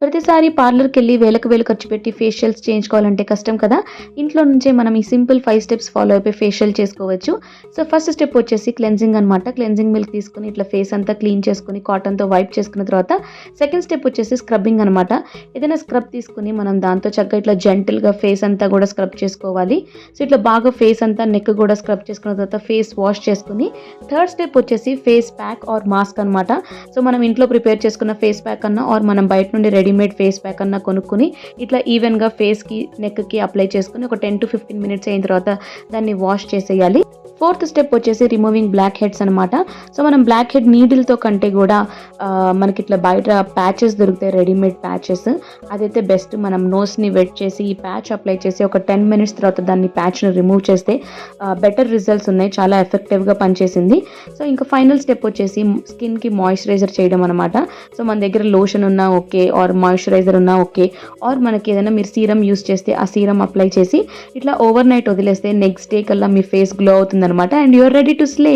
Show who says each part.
Speaker 1: ప్రతిసారి పార్లర్‌కెళ్ళి వేలకు వేలు ఖర్చు పెట్టి ఫేషియల్స్ చేయించుకోవాలంటే కష్టం కదా! ఇంట్లో నుంచే మనం ఈ సింపుల్ 5 స్టెప్స్ ఫాలో అయిపోయి ఫేషియల్ చేసుకోవచ్చు. సో, ఫస్ట్ స్టెప్ వచ్చేసి క్లెన్జింగ్ అనమాట. క్లెన్జింగ్ మిల్క్ తీసుకొని ఇట్లా ఫేస్ అంతా క్లీన్ చేసుకొని కాటన్‌తో వైప్ చేసుకున్న తర్వాత సెకండ్ స్టెప్ వచ్చేసి స్క్రబ్బింగ్ అనమాట. ఏదైనా స్క్రబ్ తీసుకొని మనం దాంతో చక్కగా ఇట్లా జెంటిల్‌గా ఫేస్ అంతా కూడా స్క్రబ్ చేసుకోవాలి. సో, ఇట్లా బాగా ఫేస్ అంతా నెక్ కూడా స్క్రబ్ చేసుకున్న తర్వాత ఫేస్ వాష్ చేసుకొని థర్డ్ స్టెప్ వచ్చేసి ఫేస్ ప్యాక్ ఆర్ మాస్క్ అనమాట. సో, మనం ఇంట్లో ప్రిపేర్ చేసుకున్న ఫేస్ ప్యాక్ అన్నా ఆర్ మనం బయట నుండి రెడీమేడ్ ఫేస్ ప్యాక్ అన్నా కొనుక్కొని ఇట్లా ఈవెన్‌గా ఫేస్‌కి, నెక్‌కి అప్లై చేసుకొని ఒక 10-15 మినిట్స్ అయిన తర్వాత దాన్ని వాష్ చేసేయాలి. ఫోర్త్ స్టెప్ వచ్చేసి రిమూవింగ్ బ్లాక్ హెడ్స్ అనమాట. సో, మనం బ్లాక్ హెడ్ నీడిల్‌తో కంటే కూడా మనకి ఇట్లా బయట ప్యాచెస్ దొరుకుతాయి, రెడీమేడ్ ప్యాచెస్. అదైతే బెస్ట్. మనం నోస్‌ని వెట్ చేసి ఈ ప్యాచ్ అప్లై చేసి ఒక 10 మినిట్స్ తర్వాత దాన్ని ప్యాచ్‌ని రిమూవ్ చేస్తే బెటర్ రిజల్ట్స్ ఉన్నాయి. చాలా ఎఫెక్టివ్‌గా పనిచేసింది. సో, ఇంకా ఫైనల్ స్టెప్ వచ్చేసి స్కిన్‌కి మాయిశ్చరైజర్ చేయడం అనమాట. సో, మన దగ్గర లోషన్ ఉన్నా ఓకే ఆర్ మాయిశ్చరైజర్ ఉన్నా ఓకే ఆర్ మనకి ఏదైనా మీరు సీరం యూజ్ చేస్తే ఆ సీరం అప్లై చేసి ఇట్లా ఓవర్ నైట్ వదిలేస్తే నెక్స్ట్ డే కల్లా మీ ఫేస్ గ్లో అవుతుందనమాట and you are ready to slay.